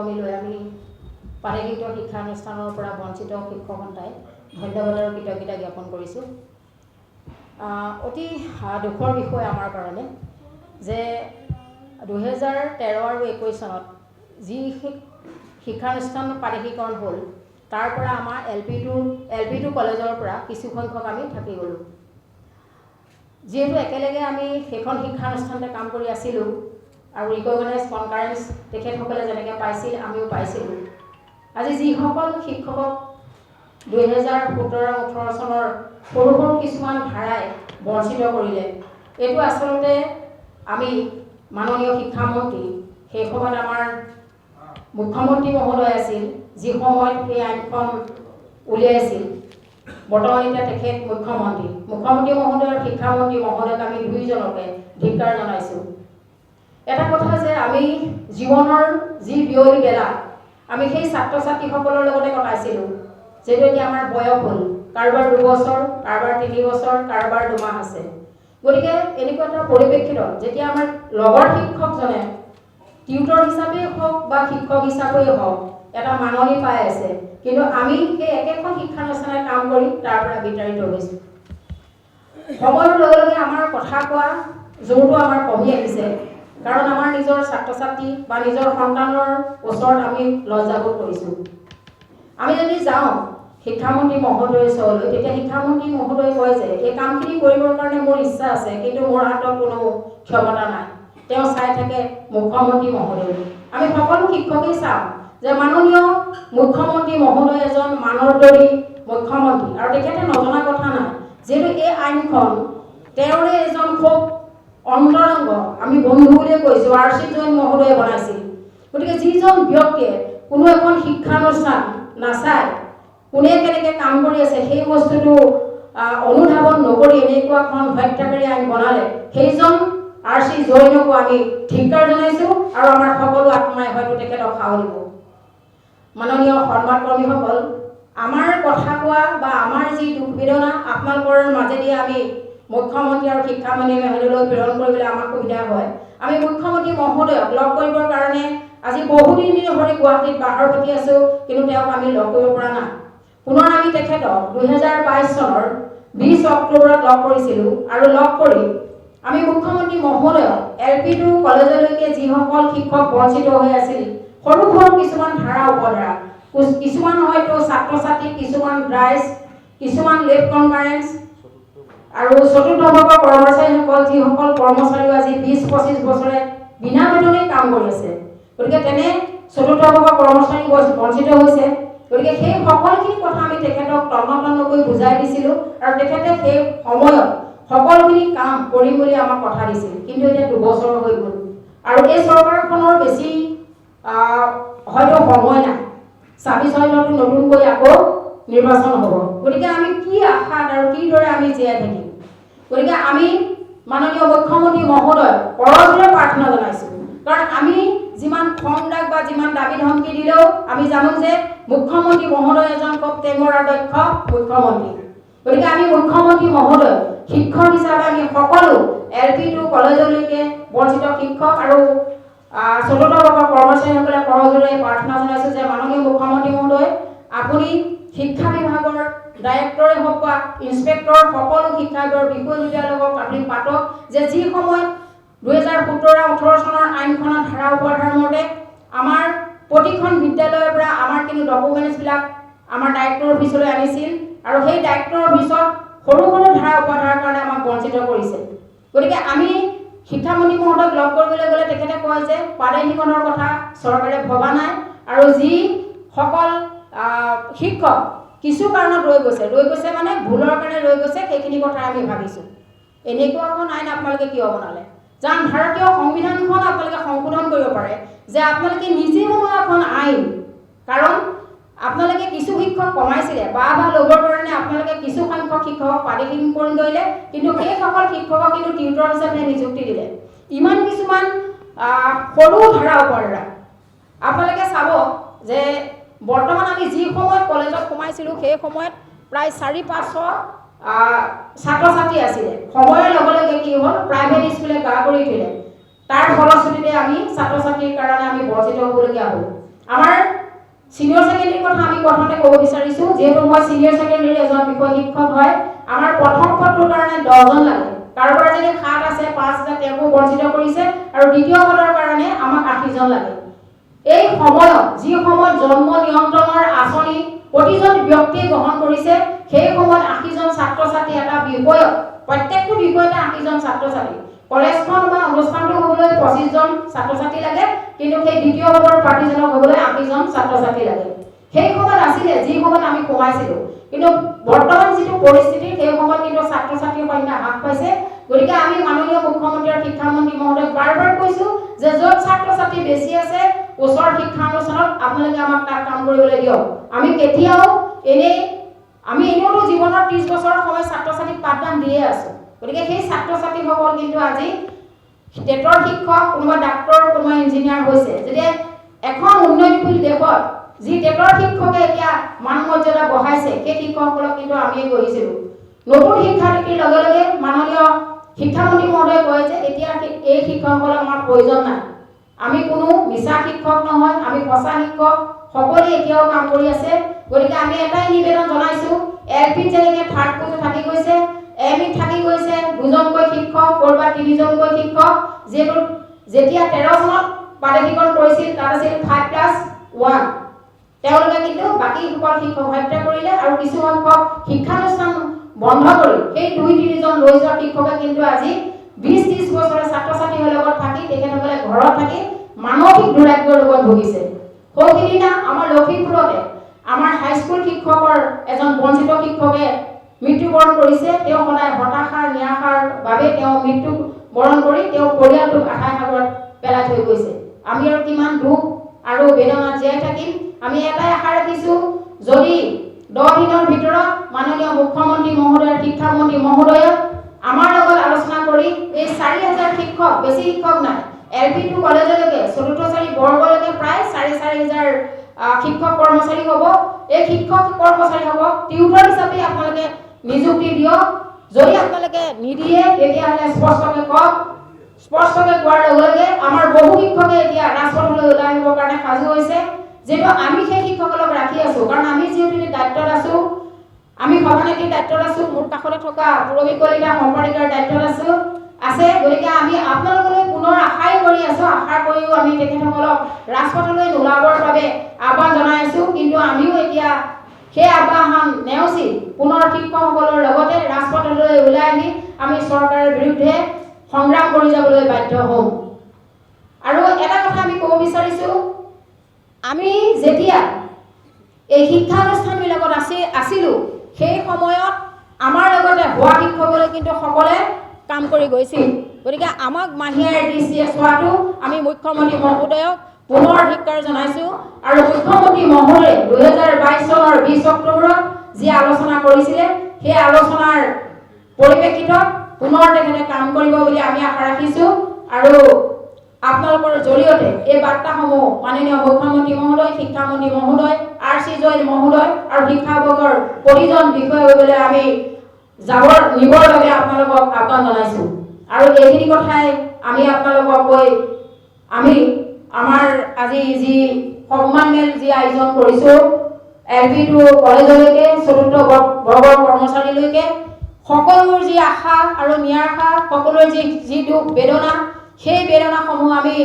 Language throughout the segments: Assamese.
কমিলৈ আমি পানীগীত শিক্ষানুষ্ঠানৰ পৰা বঞ্চিত শিক্ষক সন্থাই ধন্যবাদ আৰু কৃতজ্ঞতা জ্ঞাপন কৰিছোঁ। অতি দুখৰ বিষয় আমাৰ কাৰণে যে 2013 আৰু 21 চনত যি শিক্ষানুষ্ঠান পাৰিশীকৰণ হ'ল তাৰ পৰা আমাৰ LP2 কলেজৰ পৰা কিছু সংখ্যক আমি থাকি গ'লোঁ। যিহেতু একেলগে আমি সেইখন শিক্ষানুষ্ঠানতে কাম কৰি আছিলোঁ আৰু ৰিকগনাইজ কনফাৰেন্স তেখেতসকলে যেনেকৈ পাইছিল আমিও পাইছিলোঁ। আজি যিসকল শিক্ষকক 2017-18 চনৰ সৰু সৰু কিছুমান ধাৰাই বঞ্চিত কৰিলে, এইটো আচলতে আমি মাননীয় শিক্ষামন্ত্ৰী সেই সময়ত আমাৰ মুখ্যমন্ত্ৰী মহোদয় আছিল, যি সময়ত সেই আইনখন উলিয়াইছিল। বৰ্তমান এতিয়া তেখেত মুখ্যমন্ত্ৰী মহোদয় আৰু শিক্ষামন্ত্ৰী মহোদয়ক আমি দুয়োজনকে ধিক্কাৰ জনাইছোঁ। এটা কথা যে আমি জীৱনৰ যি বিয়লি বেলা আমি সেই ছাত্ৰ ছাত্ৰীসকলৰ লগতে কটাইছিলোঁ, যিহেতু এতিয়া আমাৰ বয়স হ'ল, কাৰোবাৰ 2 বছৰ, কাৰোবাৰ 3 বছৰ, কাৰোবাৰ 2 মাহ আছে। গতিকে এনেকুৱা এটা পৰিপ্ৰেক্ষিতত যেতিয়া আমাৰ লগৰ শিক্ষকজনে টিউটৰ হিচাপেই হওক বা শিক্ষক হিচাপেই হওক এটা মাননি পাই আছে, কিন্তু আমি সেই একেখন শিক্ষানুষ্ঠানে কাম কৰি তাৰ পৰা বিতাড়িত হৈছোঁ। সময়ৰ লগে লগে আমাৰ কথা কোৱা জোৰটো আমাৰ কমি আহিছে, কাৰণ আমাৰ নিজৰ ছাত্ৰ ছাত্ৰী বা নিজৰ সন্তানৰ ওচৰত আমি লজ্জাবোধ কৰিছোঁ। আমি যদি যাওঁ শিক্ষামন্ত্ৰী মহোদয়ৰ ওচৰলৈ, তেতিয়া শিক্ষামন্ত্ৰী মহোদয়ে কয় যে এই কামখিনি কৰিবৰ কাৰণে মোৰ ইচ্ছা আছে, কিন্তু মোৰ হাতত কোনো ক্ষমতা নাই। তেওঁ চাই থাকে মুখ্যমন্ত্ৰী মহোদয়। আমি সকলো শিক্ষকেই চাওঁ যে মাননীয় মুখ্যমন্ত্ৰী মহোদয় এজন মানৱদৰী মুখ্যমন্ত্ৰী, আৰু তেখেতে নজনা কথা নাই, যিহেতু এই আইনখন তেওঁৰে এজন খুব অন্তৰংগ, আমি বন্ধু বুলিয়ে কৈছোঁ, RC জৈন মহোদয়ে বনাইছিল। গতিকে যিজন ব্যক্তিয়ে কোনো এখন শিক্ষানুষ্ঠান নাচায় কোনে কেনেকৈ কাম কৰি আছে সেই বস্তুটো অনুধাৱন নকৰি এনেকুৱা এখন হত্যাকাৰী আইন বনালে, সেইজন RC জৈনকো আমি ধিক্কাৰ জনাইছোঁ আৰু আমাৰ সকলো আত্মাই হয়তো তেখেতক সাহস দিব। মাননীয় সংবাদকৰ্মীসকল, আমাৰ কথা কোৱা বা আমাৰ যি দুখ বেদনা আপোনালোকৰ মাজেদি আমি মুখ্যমন্ত্ৰী আৰু শিক্ষামন্ত্ৰী মহোদয়লৈ প্ৰেৰণ কৰিবলৈ আমাৰ সুবিধা হয়। আমি মুখ্যমন্ত্ৰী মহোদয়ক লগ কৰিবৰ কাৰণে আজি বহুদিন ধৰি গুৱাহাটীত বাহৰ পাতি আছোঁ, কিন্তু তেওঁক আমি লগ কৰিব পৰা নাই। পুনৰ আমি তেখেতক 2022 চনৰ 20 অক্টোবৰত লগ কৰিছিলোঁ, আৰু লগ কৰি আমি মুখ্যমন্ত্ৰী মহোদয়ক LP2 কলেজলৈকে যিসকল শিক্ষক বঞ্চিত হৈ আছিল, সৰু সৰু কিছুমান ধাৰা উপধাৰা, কিছুমান হয়তো ছাত্ৰ ছাত্ৰী, কিছুমান ড্ৰাইজ, কিছুমান লেট কনফাৰেন্স আৰু চতুৰ্থ বৰ্গৰ কৰ্মচাৰীসকল, যিসকল কৰ্মচাৰীও আজি 20-25 বছৰে বিনা বেতনেই কাম কৰি আছে। গতিকে তেনে চতুৰ্থ বৰ্গৰ কৰ্মচাৰী বঞ্চিত হৈছে। গতিকে সেই সকলোখিনি কথা আমি তেখেতক তন্নতন্নকৈ বুজাই দিছিলোঁ, আৰু তেখেতে সেই সময়ত সকলোখিনি কাম কৰিম বুলি আমাক কথা দিছিল। কিন্তু এতিয়া 2 বছৰ হৈ গ'ল, আৰু এই চৰকাৰখনৰ বেছি হয়তো সময় নাই। 26 চনতো নতুনকৈ আকৌ নিৰ্বাচন হ'ব। গতিকে আমি কি আশাত আৰু কিদৰে আমি জীয়াই থাকিম? গতিকে আমি মাননীয় মুখ্যমন্ত্ৰী মহোদয়ক কৰজোৰে প্ৰাৰ্থনা জনাইছোঁ, কাৰণ আমি যিমান খং ৰাগ বা যিমান দাবী ধমকি দিলেও আমি জানো যে মুখ্যমন্ত্ৰী মহোদয় এজন খুব টেঙৰ আৰু দক্ষ মুখ্যমন্ত্ৰী। গতিকে আমি মুখ্যমন্ত্ৰী মহোদয় শিক্ষক হিচাপে আমি সকলো LP2 কলেজলৈকে বঞ্চিত শিক্ষক আৰু চতুৰ্থ বৰ্গৰ কৰ্মচাৰীসকলে কৰজোৰে প্ৰাৰ্থনা জনাইছোঁ যে মাননীয় মুখ্যমন্ত্ৰী মহোদয়, আপুনি শিক্ষা বিভাগৰ ডাইৰেক্টৰে হওক বা ইনস্পেক্টৰ, সকলো শিক্ষা বিভাগৰ বিষয়ববীয়াৰ লগত আপুনি পাতক যে যি সময়ত 2017-18 চনৰ আইনখনৰ ধাৰা উপধাৰাৰ মতে আমাৰ প্ৰতিখন বিদ্যালয়ৰ পৰা আমাৰ কিন্তু ডকুমেণ্টছবিলাক আমাৰ ডাইৰেক্টৰ অফিচলৈ আনিছিল, আৰু সেই ডাইৰেক্টৰ অফিচত সৰু সৰু ধাৰা উপধাৰাৰ কাৰণে আমাক বঞ্চিত কৰিছে। গতিকে আমি শিক্ষামন্ত্ৰী মহোদয়ক লগ কৰিবলৈ গ'লে তেখেতে কয় যে পাৰেহীকৰণৰ কথা চৰকাৰে ভবা নাই, আৰু যিসকল শিক্ষক কিছু কাৰণত ৰৈ গৈছে মানে ভুলৰ কাৰণে ৰৈ গৈছে, সেইখিনি কথা আমি ভাবিছোঁ। এনেকুৱা এখন আইন আপোনালোকে কিয় বনালে? যান ভাৰতীয় সংবিধানখন আপোনালোকে সংশোধন কৰিব পাৰে, যে আপোনালোকে নিজে বনোৱা এখন আইন, কাৰণ আপোনালোকে কিছু শিক্ষক কমাইছিলে বা ল'বৰ কাৰণে আপোনালোকে কিছু সংখ্যক শিক্ষকক পাৰিশীকৰণ কৰিলে, কিন্তু সেইসকল শিক্ষকক কিন্তু টিউটৰ হিচাপে নিযুক্তি দিলে। ইমান কিছুমান সৰু ধাৰা উপধাৰা আপোনালোকে চাব যে বৰ্তমান আমি যি সময়ত কলেজত সোমাইছিলোঁ সেই সময়ত প্ৰায় 400-500 ছাত্ৰ ছাত্ৰী আছিলে। সময়ৰ লগে লগে কি হ'ল, প্ৰাইভেট স্কুলে গা কৰি উঠিলে। তাৰ ফলশ্ৰুতিতে আমি ছাত্ৰ ছাত্ৰীৰ কাৰণে আমি বঞ্চিত হ'বলগীয়া হ'ল। আমাৰ সিনিয়ৰ সেকেন্ডাৰীৰ কথা আমি প্ৰথমতে ক'ব বিচাৰিছো, যেহেতু মই সিনিয়ৰ সেকেন্ডাৰীৰ এজন বিষয় শিক্ষক হয়, আমাৰ প্ৰথম পদটোৰ কাৰণে 10 জন লাগে। কাৰোবাৰ যদি 7 আছে 5 আছে তেওঁকো বঞ্চিত কৰিছে, আৰু দ্বিতীয় পদৰ কাৰণে আমাক 80 জন লাগে। এই সময়ত যি সময়ত জন্ম নিয়ন্ত্ৰণৰ আঁচনি প্ৰতিজন ব্যক্তিয়ে গ্ৰহণ কৰিছে, সেই সময়ত 80 জন ছাত্ৰ ছাত্ৰী এটা বিষয়ত, প্ৰত্যেকটো বিষয়তে 80 জন ছাত্ৰ ছাত্ৰী, কলেজখন বা অনুষ্ঠানটো হ'বলৈ 25 জন ছাত্ৰ ছাত্ৰী লাগে, কিন্তু সেই দ্বিতীয় পদৰ প্ৰাৰ্থীজনক হ'বলৈ 80 জন ছাত্ৰ ছাত্ৰী লাগে। সেই সময়ত আছিলে যি সময়ত আমি কমাইছিলো, কিন্তু বৰ্তমান যিটো পৰিস্থিতি সেই সময়ত কিন্তু ছাত্ৰ ছাত্ৰীৰ সংখ্যা হ্ৰাস পাইছে। গতিকে আমি মাননীয় মুখ্যমন্ত্ৰী আৰু শিক্ষামন্ত্ৰী মহোদয়ক বাৰ কৈছো যে য'ত ছাত্ৰ ছাত্ৰী বেছি আছে ওচৰ শিক্ষানুষ্ঠানত আপোনালোকে আমাক তাত কাম কৰিবলৈ দিয়ক। আমি কেতিয়াও আমি এনেওতো জীৱনৰ 30 বছৰৰ সময় ছাত্ৰ ছাত্ৰীক পাঠদান দিয়ে আছো। গতিকে সেই ছাত্ৰ ছাত্ৰীসকল কিন্তু আজি টেটৰ শিক্ষক, কোনোবা ডাক্তৰ, কোনোবা ইঞ্জিনিয়াৰ হৈছে। যেতিয়া এখন উন্নয়নশীল দেশত যি টেটৰ শিক্ষকে এতিয়া মান মৰ্যাদা বঢ়াইছে, সেই শিক্ষকসকলক কিন্তু আমিয়ে গঢ়িছিলো। নতুন শিক্ষানীতিৰ লগে লগে মাননীয় শিক্ষামন্ত্ৰী মহোদয়ে কয় যে এতিয়া এই শিক্ষকসকলৰ আমাৰ প্ৰয়োজন নাই। আমি কোনো মিছা শিক্ষক নহয়, আমি সঁচা শিক্ষক, সকলোৱে এতিয়াও কাম কৰি আছে। গতিকে আমি এটাই নিবেদন জনাইছো, এলপিত যেনেকৈ থাৰ্ড কোৰ্চ থাকি গৈছে, এমইত থাকি গৈছে 2জনকৈ শিক্ষক, কৰবাত 3জনকৈ শিক্ষক, যিহেতু যেতিয়া 13 চনত প্ৰাদেশিকৰণ কৰিছিল তাত আছিল 5+1। তেওঁলোকে কিন্তু বাকী সকল শিক্ষক হত্যা কৰিলে, আৰু কিছু সংখ্যক শিক্ষানুষ্ঠান বন্ধ কৰি সেই 2-3জন লৈ যোৱা শিক্ষকে কিন্তু আজি 20-30 বছৰৰ ছাত্ৰ ছাত্ৰীৰ লগত থাকি তেখেতসকলে ঘৰত থাকি মানসিক দুৰাৰোগ্যৰ ৰোগত ভুগিছে। সেইদিনা আমাৰ লখিমপুৰতে আমাৰ হাইস্কুল শিক্ষকৰ এজন বঞ্চিত শিক্ষকে মৃত্যুবৰণ কৰিছে। তেওঁ সদায় হতাশাৰ নিৰাশাৰ বাবে তেওঁ মৃত্যুবৰণ কৰি তেওঁ পৰিয়ালটোক আশাই সাগৰত পেলাই থৈ গৈছে। আমি আৰু কিমান দুখ আৰু বেদনাত জীয়াই থাকিম। আমি এটাই আশা ৰাখিছো, যদি 10 দিনৰ ভিতৰত মাননীয় মুখ্যমন্ত্ৰী মহোদয়, শিক্ষামন্ত্ৰী মহোদয়ে আমাৰ লগত আলোচনা কৰি এই 4000 শিক্ষক, বেছি শিক্ষক নাই, এলপি টু কলেজলৈকে 4ৰ্থ শ্ৰেণী বৰ্গলৈকে প্ৰায় 4,500 শিক্ষক কৰ্মচাৰী হ'ব। এই শিক্ষক কৰ্মচাৰীসকলক টিউটৰ হিচাপে আপোনালোকে নিযুক্তি দিয়ক। যদি আপোনালোকে নিদিয়ে তেতিয়াহ'লে স্পষ্টকৈ কওক। স্পষ্টকৈ কোৱাৰ লগে লগে আমাৰ বহু শিক্ষকে এতিয়া ৰাজপথলৈ ওলাই আহিবৰ কাৰণে সাজু হৈছে, যিহেতু আমি সেই শিক্ষকসকলক ৰাখি আছো। কাৰণ আমি যিহেতু দায়িত্বত আছো, আমি সভানেত্ৰীৰ দায়িত্বত আছো, মোৰ কাষতে থকা পুৰবী কলিতা সম্পাদিকাৰ দায়িত্বত আছে। গতিকে আমি আপোনালোকলৈ পুনৰ আশাই কৰি আছো। আশা কৰিও আমি তেখেতসকলক ৰাজপথলৈ নোলাবৰ বাবে আহ্বান জনাই আছো। কিন্তু আমিও এতিয়া সেই আহ্বান নেওচি পুনৰ শিক্ষকসকলৰ লগতে ৰাজপথলৈ ওলাই আহি আমি চৰকাৰৰ বিৰুদ্ধে সংগ্ৰাম কৰি যাবলৈ বাধ্য হ'ম। আৰু এটা কথা আমি ক'ব বিচাৰিছো, আমি যেতিয়া এই শিক্ষানুষ্ঠানবিলাকত আছিলো সেই সময়ত আমাৰ লগতে হোৱা শিক্ষকসকলে কিন্তু সকলে কাম কৰি গৈছিল। গতিকে আমাক মাহিয়াৰ দৃষ্টিয়ে চোৱাটো আমি মুখ্যমন্ত্ৰী মহোদয়ক পুনৰ ধিক্কাৰ জনাইছো। আৰু মুখ্যমন্ত্ৰী মহোদয়ে 2022 চনৰ 20 অক্টোবৰত যি আলোচনা কৰিছিলে সেই আলোচনাৰ পৰিপ্ৰেক্ষিতত পুনৰ তেখেতে কাম কৰিব বুলি আমি আশা ৰাখিছো। আৰু আপোনালোকৰ জৰিয়তে এই বাৰ্তাসমূহ মাননীয় মুখ্যমন্ত্ৰী মহোদয়, শিক্ষামন্ত্ৰী মহোদয়, RC জয়ন্ত মহোদয় আৰু শিক্ষা বিভাগৰ প্ৰতিজন বিষয়াসকলে আমি নিবৰ বাবে আপোনালোকক আহ্বান জনাইছো। আৰু এইখিনি কথাই আমি আপোনালোকক কৈ আমি আমাৰ আজি যি সন্মান মেল যি আয়োজন কৰিছো, এলপি টু কলেজলৈকে 4ৰ্থ বৰ্গৰ কৰ্মচাৰীলৈকে সকলোৰ যি আশা আৰু নিৰাশা, সকলোৰ যি দুখ বেদনা, সেই বেদনাসমূহ আমি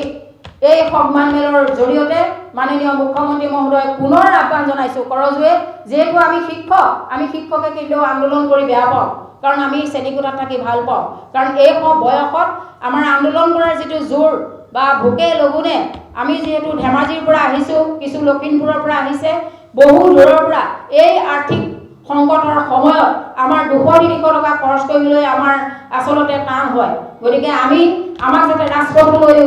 এই সন্মান মেলৰ জৰিয়তে মাননীয় মুখ্যমন্ত্ৰী মহোদয় পুনৰ আহ্বান জনাইছো কৰজুৱে। যেহেতু আমি শিক্ষকে কিন্তু আন্দোলন কৰি বেয়া পাওঁ, কাৰণ আমি শ্ৰেণীকোঠাত থাকি ভাল পাওঁ। কাৰণ এই বয়সত আমাৰ আন্দোলন কৰাৰ যিটো জোৰ বা ভোকে লগুনে, আমি যিহেতু ধেমাজিৰ পৰা আহিছো, কিছু লখিমপুৰৰ পৰা আহিছে, বহু দূৰৰ পৰা এই আৰ্থিক সংকটৰ সময়ত আমাৰ 200-300 টকা খৰচ কৰিবলৈ আমাৰ আচলতে টান হয়। গতিকে আমাক যাতে ৰাজপথলৈ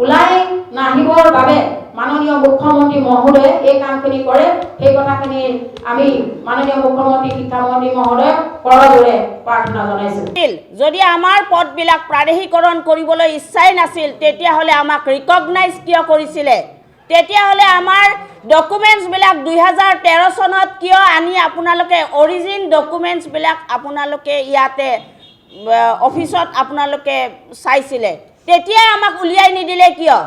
ওলাই নাহিবৰ বাবে মাননীয় মুখ্যমন্ত্ৰী মহোদয়ে এই কামখিনি কৰে, সেই কথাখিনি আমি মাননীয় মুখ্যমন্ত্ৰী, শিক্ষামন্ত্ৰী মহোদয়ক কৰজোৰে প্ৰাৰ্থনা জনাইছো। যদি আমাৰ পদবিলাক প্ৰাদেশিকৰণ কৰিবলৈ ইচ্ছাই নাছিল, তেতিয়াহ'লে আমাক ৰিকগনাইজ কিয় কৰিছিলে? তেতিয়াহ'লে আমাৰ ডকুমেণ্টছবিলাক 2013 চনত কিয় আনি আপোনালোকে অৰিজিন ডকুমেণ্টছবিলাক আপোনালোকে ইয়াতে অফিচত আপোনালোকে চাইছিলে? তেতিয়াই আমাক উলিয়াই নিদিলে কিয়?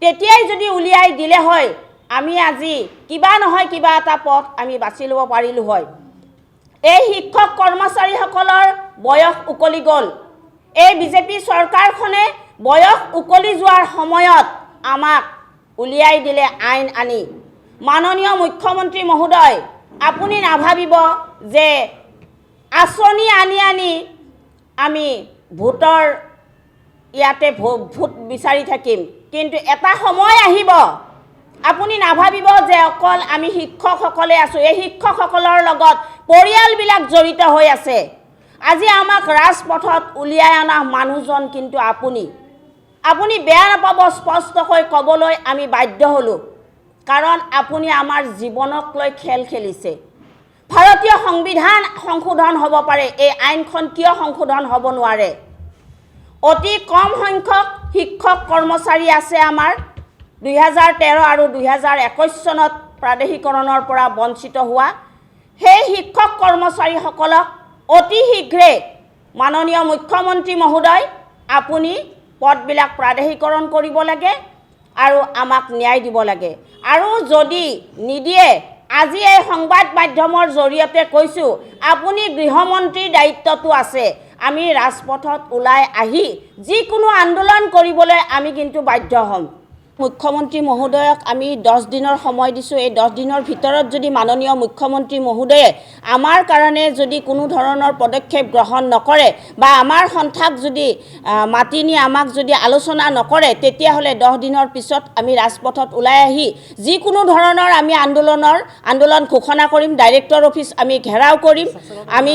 তেতিয়াই যদি উলিয়াই দিলে হয় আমি আজি কিবা নহয় কিবা এটা পথ আমি বাছি ল'ব পাৰিলোঁ হয়। এই শিক্ষক কৰ্মচাৰীসকলৰ বয়স উকলি গ'ল। এই বিজেপি চৰকাৰখনে বয়স উকলি যোৱাৰ সময়ত আমাক উলিয়াই দিলে আইন আনি। মাননীয় মুখ্যমন্ত্ৰী মহোদয়, আপুনি নাভাবিব যে আঁচনি আনি আমি ভোটৰ ইয়াতে ভোট বিচাৰি থাকিম, কিন্তু এটা সময় আহিব আপুনি নাভাবিব যে অকল আমি শিক্ষকসকলে আছোঁ। এই শিক্ষকসকলৰ লগত পৰিয়ালবিলাক জড়িত হৈ আছে। আজি আমাক ৰাজপথত উলিয়াই অনা মানুহজন কিন্তু আপুনি বেয়া নাপাব, স্পষ্টকৈ ক'বলৈ আমি বাধ্য হ'লোঁ, কাৰণ আপুনি আমাৰ জীৱনক লৈ খেল খেলিছে। ভাৰতীয় সংবিধান সংশোধন হ'ব পাৰে, এই আইনখন কিয় সংশোধন হ'ব নোৱাৰে? অতি কম সংখ্যক শিক্ষক কৰ্মচাৰী আছে আমাৰ 2013 আৰু 2021 চনত প্ৰাদেশিকৰণৰ পৰা বঞ্চিত হোৱা। সেই শিক্ষক কৰ্মচাৰীসকলক অতি শীঘ্ৰে মাননীয় মুখ্যমন্ত্ৰী মহোদয় আপুনি পদবিলাক প্ৰাদেশিকৰণ কৰিব লাগে আৰু আমাক ন্যায় দিব লাগে। আৰু যদি নিদিয়ে, আজি এই সংবাদ মাধ্যমৰ জৰিয়তে কৈছোঁ, আপুনি গৃহমন্ত্ৰীৰ দায়িত্বটো আছে। আমি ৰাজপথত ওলাই আহি যিকোনো আন্দোলন কৰিবলৈ আমি কিন্তু বাধ্য হ'ম। মুখ্যমন্ত্ৰী মহোদয়ক আমি 10 দিনৰ সময় দিছোঁ। এই 10 দিনৰ ভিতৰত যদি মাননীয় মুখ্যমন্ত্ৰী মহোদয়ে আমাৰ কাৰণে যদি কোনো ধৰণৰ পদক্ষেপ গ্ৰহণ নকৰে বা আমাৰ সন্থাক যদি মাতি নি আমাক যদি আলোচনা নকৰে, তেতিয়াহ'লে 10 দিনৰ পিছত আমি ৰাজপথত ওলাই আহি যিকোনো ধৰণৰ আমি আন্দোলন ঘোষণা কৰিম। ডাইৰেক্টৰ অফিচ আমি ঘেৰাও কৰিম। আমি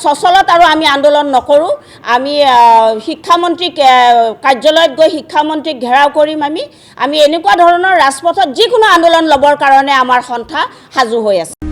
সচলত আৰু আমি আন্দোলন নকৰোঁ। আমি শিক্ষামন্ত্ৰীক কাৰ্যালয়ত গৈ শিক্ষামন্ত্ৰীক ঘেৰাও কৰিম। আমি এনেকুৱা ধৰণৰ ৰাজপথত যিকোনো আন্দোলন ল'বৰ কাৰণে আমাৰ সন্থা সাজু হৈ আছে।